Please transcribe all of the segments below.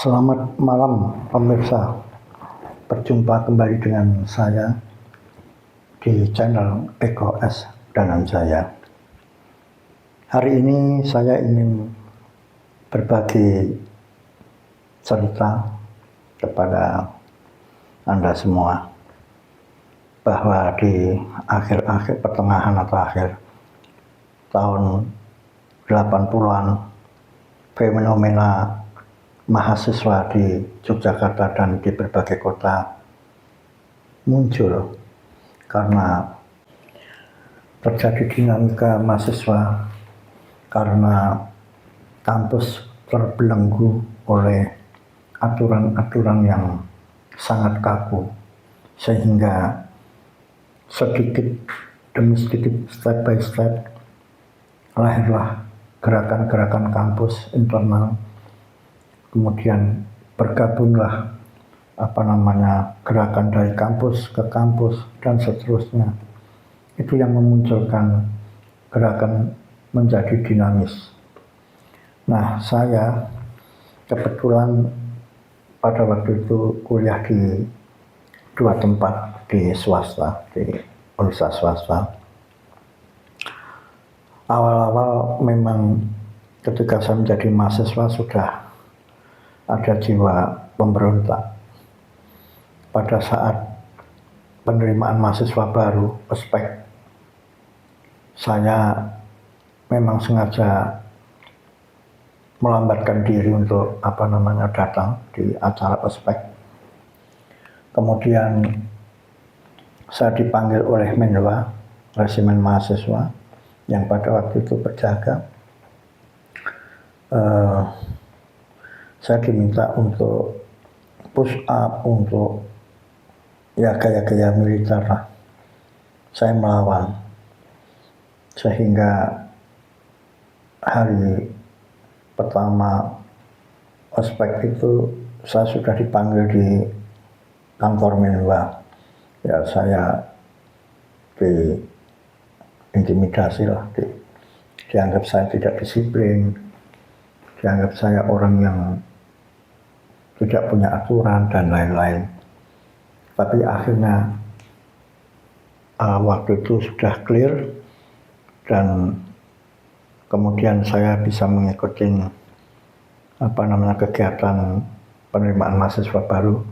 Selamat malam pemirsa, berjumpa kembali dengan saya di channel Eko S Dananjaya. Hari ini saya ingin berbagi cerita kepada Anda semua bahwa di akhir-akhir pertengahan atau akhir tahun 80-an fenomena mahasiswa di Yogyakarta dan di berbagai kota muncul karena terjadi dinamika mahasiswa, karena kampus terbelenggu oleh aturan-aturan yang sangat kaku, sehingga sedikit demi sedikit, step by step, lahirlah gerakan-gerakan kampus internal. Kemudian bergabunglah gerakan dari kampus ke kampus dan seterusnya. Itu yang memunculkan gerakan menjadi dinamis. Nah, saya kebetulan pada waktu itu kuliah di dua tempat di swasta, di universitas swasta. Awal-awal memang ketika saya menjadi mahasiswa sudah ada jiwa pemberontak. Pada saat penerimaan mahasiswa baru, ospek, saya memang sengaja melambatkan diri untuk datang di acara ospek. Kemudian saya dipanggil oleh Menwa, resimen mahasiswa yang pada waktu itu berjaga. Saya diminta untuk push up, untuk gaya-gaya militer lah. Saya melawan, sehingga hari pertama ospek itu saya sudah dipanggil di kantor Menwa. Ya, saya diintimidasi lah, dianggap saya tidak disiplin, dianggap saya orang yang tidak punya aturan dan lain-lain. Tapi akhirnya waktu itu sudah clear, dan kemudian saya bisa mengikuti kegiatan penerimaan mahasiswa baru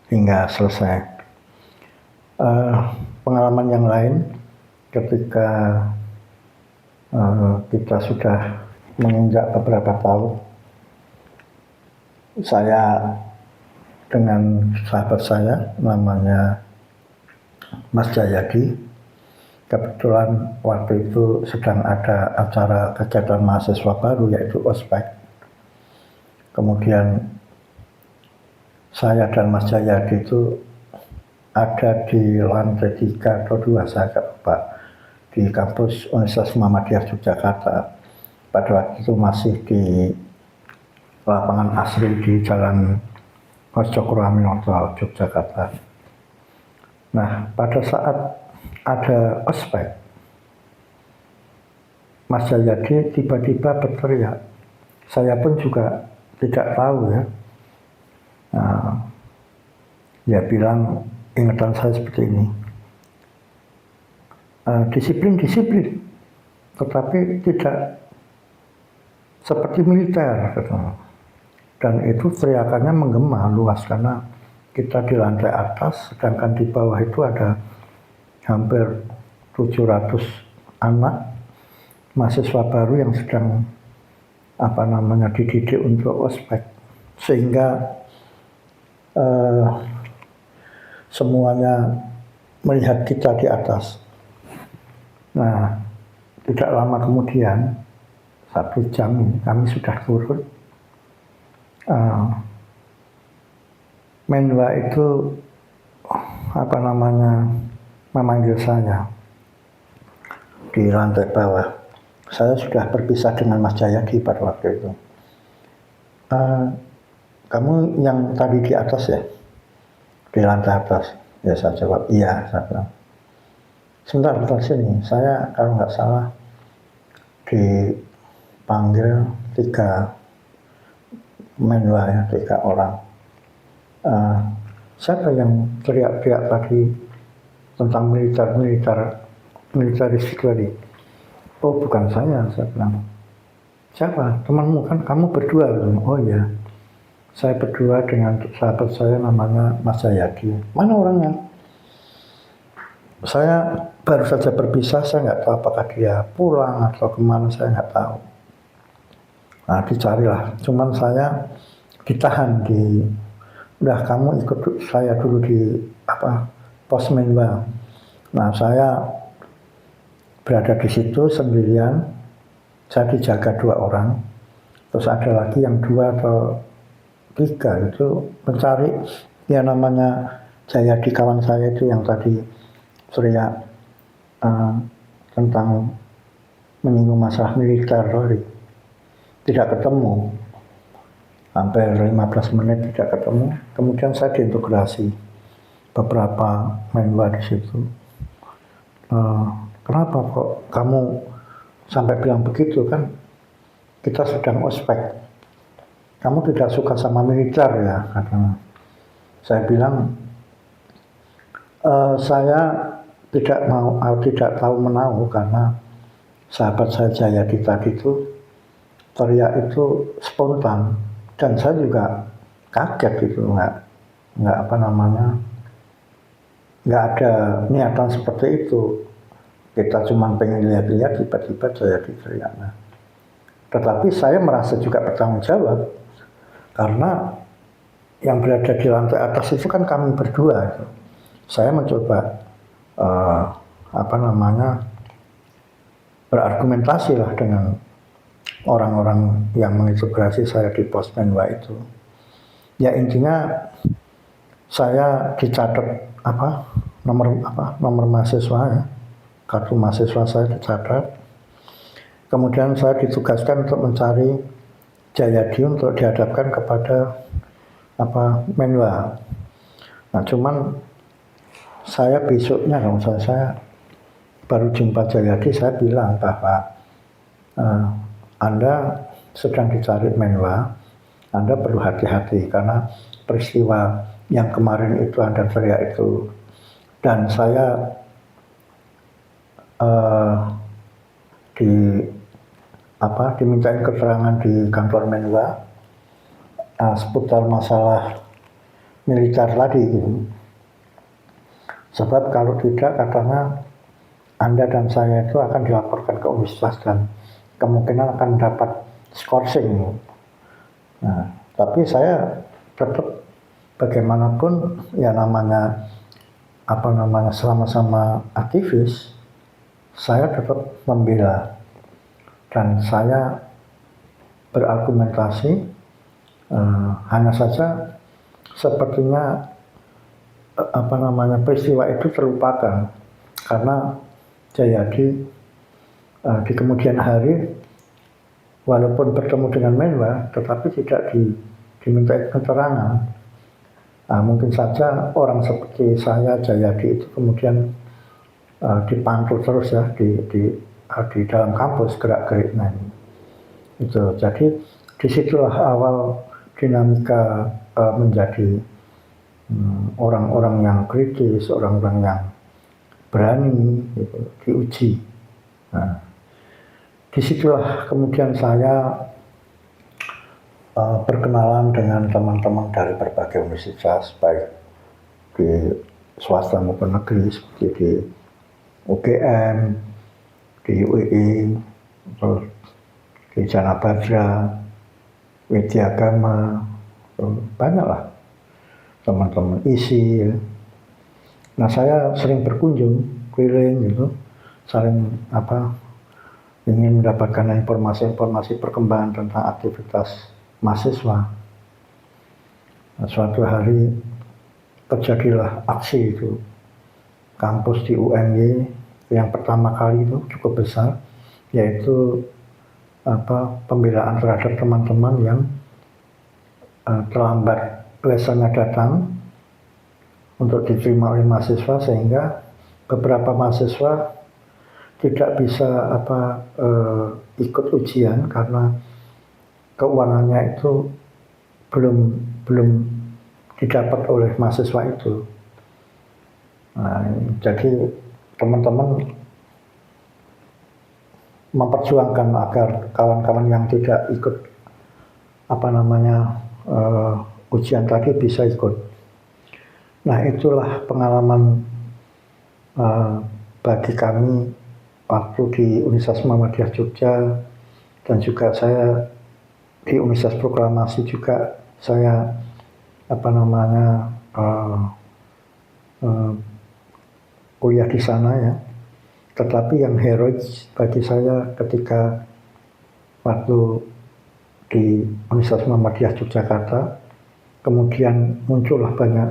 hingga selesai. Pengalaman yang lain ketika kita sudah menginjak beberapa tahun, saya dengan sahabat saya namanya Mas Jayadi, kebetulan waktu itu sedang ada acara kegiatan mahasiswa baru yaitu ospek. Kemudian saya dan Mas Jayadi itu ada di lantai 3 atau 2, saya lupa, di kampus Universitas Muhammadiyah Yogyakarta. Pada waktu itu masih di lapangan Asri di Jalan Cokroaminoto, Yogyakarta. Nah, pada saat ada ospek, Mas Jayadi tiba-tiba berteriak. Saya pun juga tidak tahu ya. Dia bilang, ingatan saya seperti ini, disiplin, tetapi tidak seperti militer, dan itu teriakannya menggema luas karena kita di lantai atas, sedangkan di bawah itu ada hampir 700 anak mahasiswa baru yang sedang dididik untuk ospek, sehingga semuanya melihat kita di atas. Nah, tidak lama kemudian, 1 jam kami sudah turun. Menwa itu memanggil saya di lantai bawah. Saya sudah berpisah dengan Mas Jayadi pada waktu itu. Kamu yang tadi di atas ya? Di lantai atas? Ya, saya jawab, iya. Saya bilang, sebentar sini, saya kalau nggak salah dipanggil 3 Menwa ya, 3 orang. Siapa yang teriak-teriak tadi tentang militeristik tadi? Oh bukan saya bilang. Siapa? Temanmu kan, kamu berdua. Oh ya, saya berdua dengan sahabat saya namanya Mas Jayadi. Mana orangnya? Saya baru saja berpisah, saya nggak tahu apakah dia pulang atau kemana, saya nggak tahu. Nah dicarilah, cuman saya ditahan udah kamu ikut saya dulu di pos Menwa. Nah saya berada di situ sendirian, saya dijaga 2 orang, terus ada lagi yang 2 atau 3 itu mencari ya namanya Jayadi kawan saya itu yang tadi teriak tentang menyinggung masalah militer tadi. Tidak ketemu, hampir 15 menit tidak ketemu. Kemudian saya diintegrasi beberapa Menwa di situ. Kenapa kok kamu sampai bilang begitu, kan kita sedang ospek, kamu tidak suka sama militer ya, katanya. Saya bilang saya tidak tahu menahu karena sahabat saya Jayadi tadi itu teriak itu spontan dan saya juga kaget gitu, nggak ada niatan seperti itu. Kita cuma pengen lihat-lihat, tiba-tiba Jayadi teriak. Tetapi saya merasa juga bertanggung jawab karena yang berada di lantai atas itu kan kami berdua. Saya mencoba berargumentasi lah dengan orang-orang yang mengintegrasi saya di pos Menwa itu. Ya intinya saya dicatat nomor mahasiswa ya, kartu mahasiswa saya dicatat. Kemudian saya ditugaskan untuk mencari Jayadi untuk dihadapkan kepada Menwa. Nah cuman saya besoknya, kalau saya baru jumpa Jayadi, saya bilang bahwa Anda sedang dicari Menwa, Anda perlu hati-hati karena peristiwa yang kemarin itu Anda teriak itu, dan saya dimintain keterangan di kantor Menwa seputar masalah militer tadi gitu. Sebab kalau tidak, katanya Anda dan saya itu akan dilaporkan ke Universitas dan kemungkinan akan dapat skorsing. Nah, tapi saya tetap bagaimanapun ya namanya sama-sama aktivis, saya tetap membela dan saya berargumentasi. Hanya saja sepertinya peristiwa itu terlupakan karena Jayadi di kemudian hari walaupun bertemu dengan Menwa tetapi tidak diminta keterangan. Mungkin saja orang seperti saya Jayadi itu kemudian dipantau terus ya di dalam kampus gerak-geriknya itu. Jadi disitulah awal dinamika menjadi orang-orang yang kritis, orang-orang yang berani gitu, diuji. Nah, disitulah kemudian saya berkenalan dengan teman-teman dari berbagai universitas, baik di swasta maupun negeri, seperti di UGM, di UI, di Janabadra, Widyagama, banyaklah teman-teman isi. Ya. Nah saya sering berkunjung keliling gitu, saling ingin mendapatkan informasi-informasi perkembangan tentang aktivitas mahasiswa. Nah, suatu hari terjadilah aksi itu, kampus di UNY yang pertama kali itu cukup besar, yaitu pembelaan terhadap teman-teman yang terlambat lesannya datang untuk diterima oleh mahasiswa, sehingga beberapa mahasiswa tidak bisa ikut ujian karena keuangannya itu belum belum didapat oleh mahasiswa itu. Nah, jadi teman-teman memperjuangkan agar kawan-kawan yang tidak ikut ujian tadi bisa ikut. Nah, itulah pengalaman bagi kami waktu di Universitas Muhammadiyah Jogja, dan juga saya di Universitas Proklamasi juga saya kuliah di sana ya. Tetapi yang heroik bagi saya ketika waktu di Universitas Muhammadiyah Yogyakarta, kemudian muncullah banyak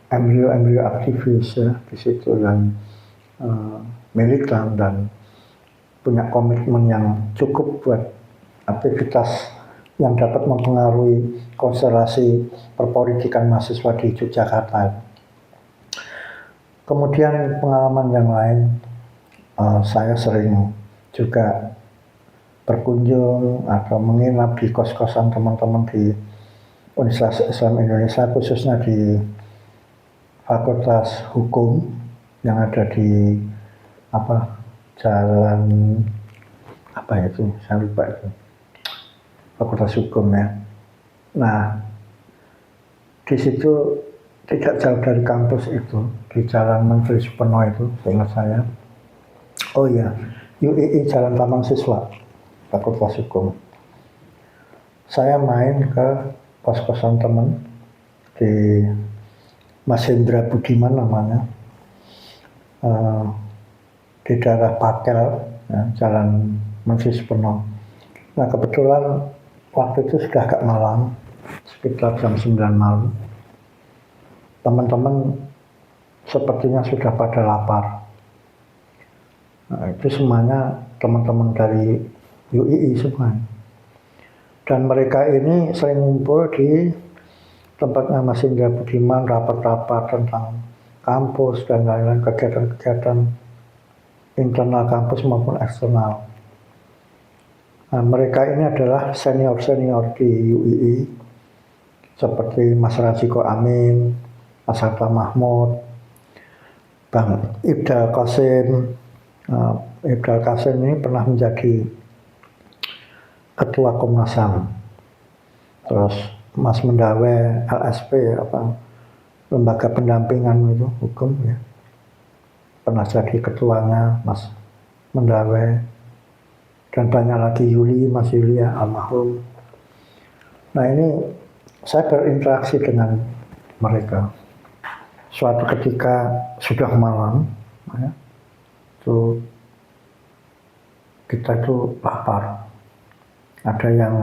embrio-embrio aktivis ya di situ yang militan dan punya komitmen yang cukup buat aktivitas yang dapat mempengaruhi konstelasi perpolitikan mahasiswa di Yogyakarta. Kemudian pengalaman yang lain, saya sering juga berkunjung atau menginap di kos-kosan teman-teman di Universitas Islam Indonesia, khususnya di Fakultas Hukum yang ada di jalan saya lupa itu, Fakultas Hukum ya. Nah, di situ tidak jauh dari kampus itu, di Jalan Menteri Supoerno itu, seingat saya. Oh iya, UII Jalan Taman Siswa, Fakultas Hukum. Saya main ke kos-kosan teman di Mas Hendra Budiman namanya, di daerah Pakel, ya, Jalan Menteri Supoerno. Nah, kebetulan waktu itu sudah agak malam, sekitar jam 9 malam. Teman-teman sepertinya sudah pada lapar. Nah, itu semuanya teman-teman dari UII semua. Dan mereka ini sering ngumpul di tempatnya Mas Indra Budiman, rapat-rapat tentang kampus dan lain-lain, kegiatan-kegiatan internal kampus maupun eksternal. Nah, mereka ini adalah senior-senior di UII, seperti Mas Rajiko Amin, Mas Hatta Mahmud, Bang Ibdal Qasim. Ibdal Qasim ini pernah menjadi Ketua Komnas HAM. Terus Mas Mendawe, LSP, lembaga pendampingan itu hukum ya, pernah jadi ketuanya Mas Mendawe, dan banyak lagi Mas Yuli ya, almarhum. Nah, ini saya berinteraksi dengan mereka. Suatu ketika sudah malam, ya, itu kita itu lapar. Ada yang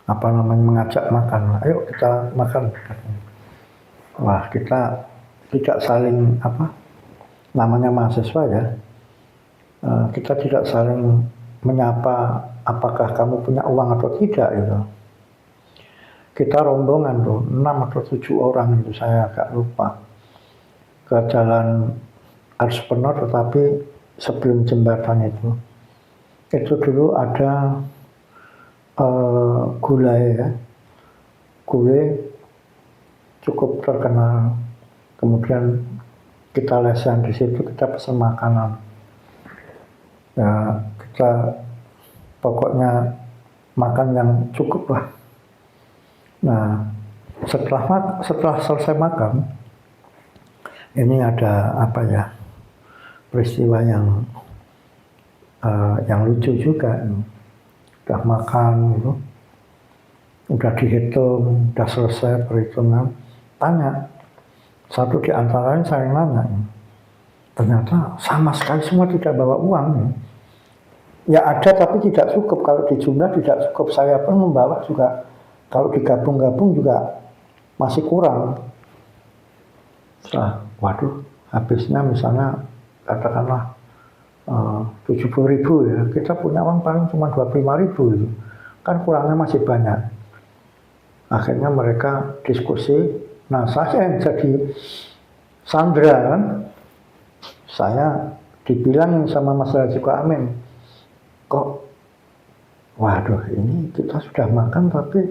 mengajak makan, ayo kita makan. Wah, kita tidak saling namanya mahasiswa ya, kita tidak saling menyapa apakah kamu punya uang atau tidak gitu. Kita rombongan tuh 6 atau 7 orang itu, saya agak lupa, ke Jalan Supoerno, tetapi sebelum jembatan itu dulu ada gulai ya, gulai cukup terkenal. Kemudian kita lesehan di situ, kita pesan makanan. Ya, kita pokoknya makan yang cukup lah. Nah, setelah selesai makan, ini ada peristiwa yang lucu juga. Udah makan gitu, udah dihitung, udah selesai perhitungan, tanya satu di antaranya, saya nanya, ternyata sama sekali semua tidak bawa uang. Ya ada, tapi tidak cukup. Kalau dijumlah tidak cukup. Saya pun membawa juga, kalau digabung-gabung juga masih kurang. Waduh, habisnya misalnya katakanlah 70.000 ya, kita punya uang paling cuma 25.000 itu, kan kurangnya masih banyak. Akhirnya mereka diskusi. Nah, saya yang jadi sandra kan, saya dibilang sama Mas Rajiko Amin, kok waduh, ini kita sudah makan tapi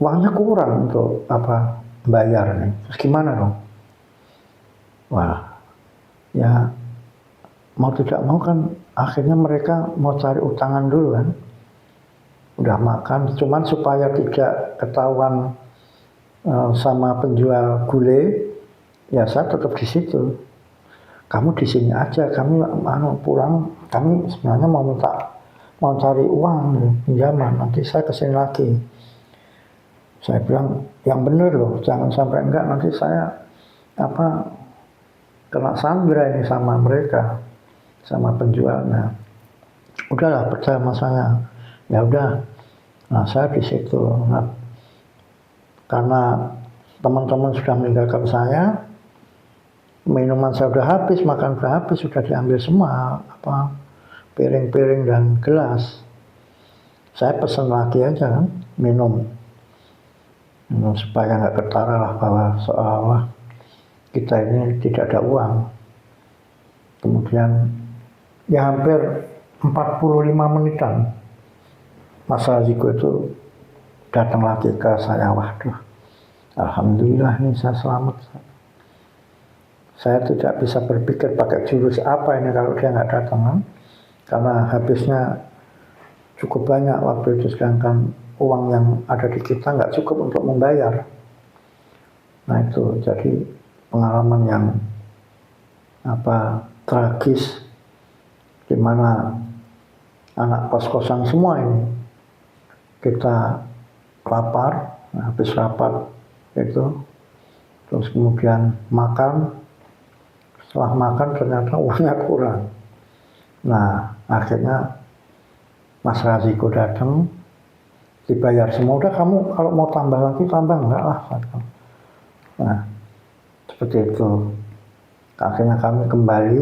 uangnya kurang untuk apa bayar nih, terus gimana dong? Wah, ya mau tidak mau kan akhirnya mereka mau cari utangan dulu kan. Udah makan, cuman supaya tidak ketahuan sama penjual gulai, ya saya tetap di situ. Kamu di sini aja, kami pulang, kami sebenarnya mau cari uang pinjaman, nanti saya kesini lagi. Saya bilang yang benar loh, jangan sampai enggak nanti saya apa kena sandera ini sama mereka, sama penjualnya. Udahlah percaya sama saya. Ya udah, nah saya di situ. Nah, karena teman-teman sudah meninggalkan saya, minuman saya sudah habis, makan sudah habis, sudah diambil semua, apa piring-piring dan gelas. Saya pesan lagi aja kan, minum supaya nggak ketara lah bahwa seolah-olah kita ini tidak ada uang. Kemudian ya hampir 45 menitan Mas Raziko itu datang lagi ke saya. Waduh, alhamdulillah ini saya selamat. Saya tidak bisa berpikir pakai jurus apa ini kalau dia nggak datang kan? Karena habisnya cukup banyak waktu itu, sedangkan uang yang ada di kita nggak cukup untuk membayar. Nah itu jadi pengalaman yang tragis, di mana anak kos-kosan semua ini kita lapar, habis rapat itu, terus kemudian makan, setelah makan ternyata uangnya kurang. Nah akhirnya Mas Raziko datang, dibayar semua. Udah kamu kalau mau tambah lagi tambah, enggak lah. Nah seperti itu. Akhirnya kami kembali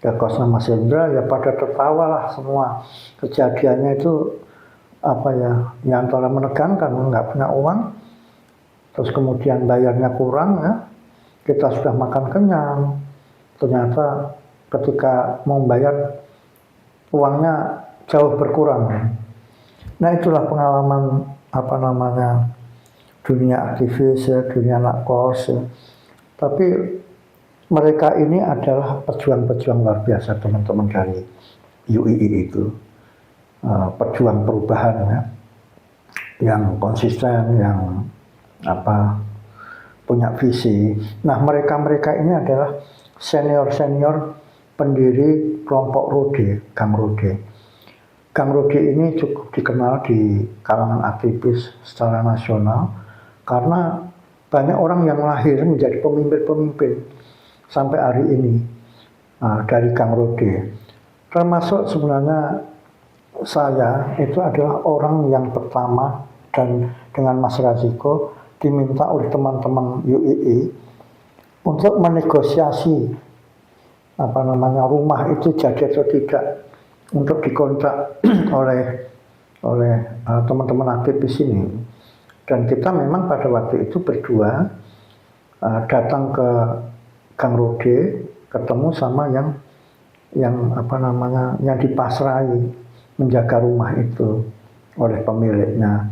ke kosnya Mas Hendra, ya pada tertawa lah semua. Kejadiannya itu ya antara menegangkan, nggak punya uang, terus kemudian bayarnya kurang ya. Kita sudah makan kenyang, ternyata ketika mau bayar uangnya jauh berkurang. Nah itulah pengalaman dunia aktivis ya, dunia anak kos ya. Tapi mereka ini adalah pejuang-pejuang luar biasa, teman-teman dari UII itu, pejuang perubahan ya, yang konsisten, yang punya visi. Nah mereka ini adalah senior pendiri kelompok Rode, Gang Rode. Gang Rode ini cukup dikenal di kalangan aktivis secara nasional karena banyak orang yang lahir menjadi pemimpin-pemimpin sampai hari ini dari Gang Rode. Termasuk sebenarnya saya itu adalah orang yang pertama dan dengan Mas Raziko diminta oleh teman-teman UII untuk menegosiasi rumah itu jadi atau tidak untuk dikontrak oleh teman-teman aktivis ini. Dan kita memang pada waktu itu berdua datang ke Gang Rode, ketemu sama yang dipasrai menjaga rumah itu oleh pemiliknya.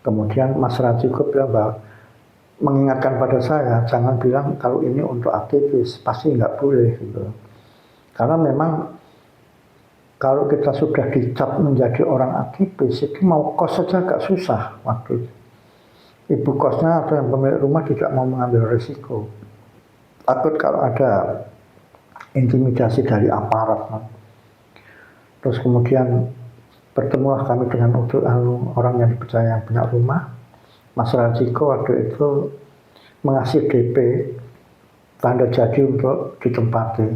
Kemudian Mas Raziko bilang bahwa mengingatkan pada saya, jangan bilang kalau ini untuk aktivis, pasti nggak boleh gitu. Karena memang kalau kita sudah dicap menjadi orang aktivis, itu mau kos saja agak susah waktu itu. Ibu kosnya atau yang pemilik rumah tidak mau mengambil risiko. Takut kalau ada intimidasi dari aparat. Terus kemudian bertemulah kami dengan orang yang dipercaya yang punya rumah. Mas Raziko waktu itu mengasih DP tanda jadi untuk ditempati.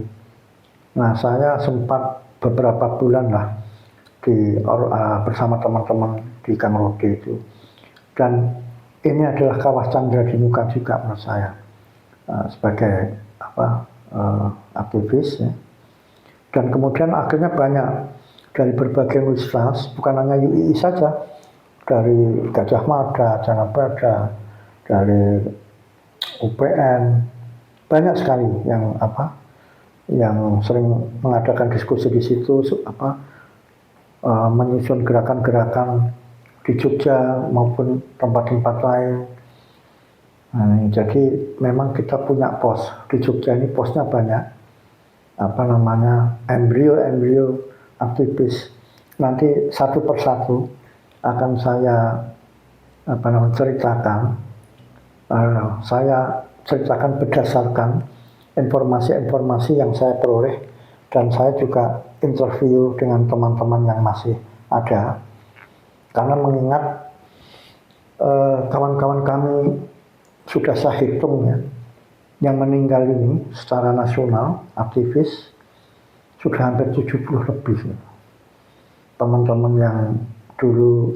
Nah saya sempat beberapa bulan lah bersama teman-teman di Gang Rode itu. Dan ini adalah kawah candra di muka juga menurut saya. Sebagai aktivis ya. Dan kemudian akhirnya banyak dari berbagai universitas, bukan hanya UII saja, dari Gajah Mada, Janabada, dari UPN, banyak sekali yang sering mengadakan diskusi di situ, menyusun gerakan-gerakan di Jogja maupun tempat-tempat lain. Nah, jadi memang kita punya pos di Jogja ini, posnya banyak, embrio aktivis. Nanti satu persatu akan saya ceritakan. Saya ceritakan berdasarkan informasi-informasi yang saya peroleh, dan saya juga interview dengan teman-teman yang masih ada, karena mengingat kawan-kawan kami sudah saya hitung ya, yang meninggal ini secara nasional aktivis sudah hampir 70 lebih. Teman-teman yang dulu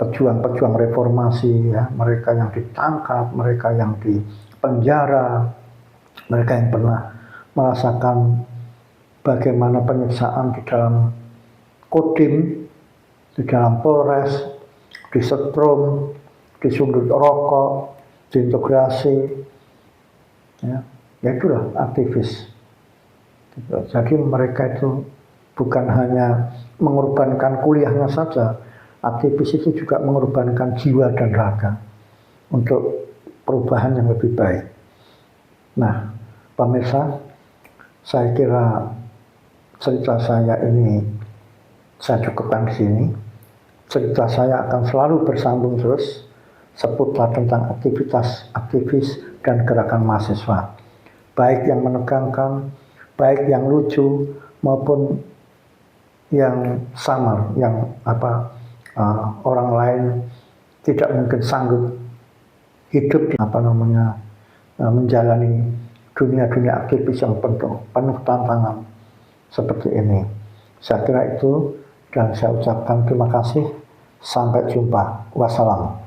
pejuang-pejuang reformasi ya, mereka yang ditangkap, mereka yang di penjara, mereka yang pernah merasakan bagaimana penyiksaan di dalam Kodim, di dalam Polres, di Setrum, di sundut rokok, diintegrasi, ya itulah aktivis. Jadi mereka itu bukan hanya mengorbankan kuliahnya saja, aktivis itu juga mengorbankan jiwa dan raga untuk perubahan yang lebih baik. Nah, pemirsa, saya kira cerita saya ini saya cukupkan di sini. Cerita saya akan selalu bersambung terus seputar tentang aktivitas aktivis dan gerakan mahasiswa, baik yang menegangkan, baik yang lucu maupun yang samar, yang orang lain tidak mungkin sanggup hidup menjalani dunia aktivis yang penuh tantangan seperti ini. Saya kira itu, dan saya ucapkan terima kasih. Sampai jumpa. Wassalam.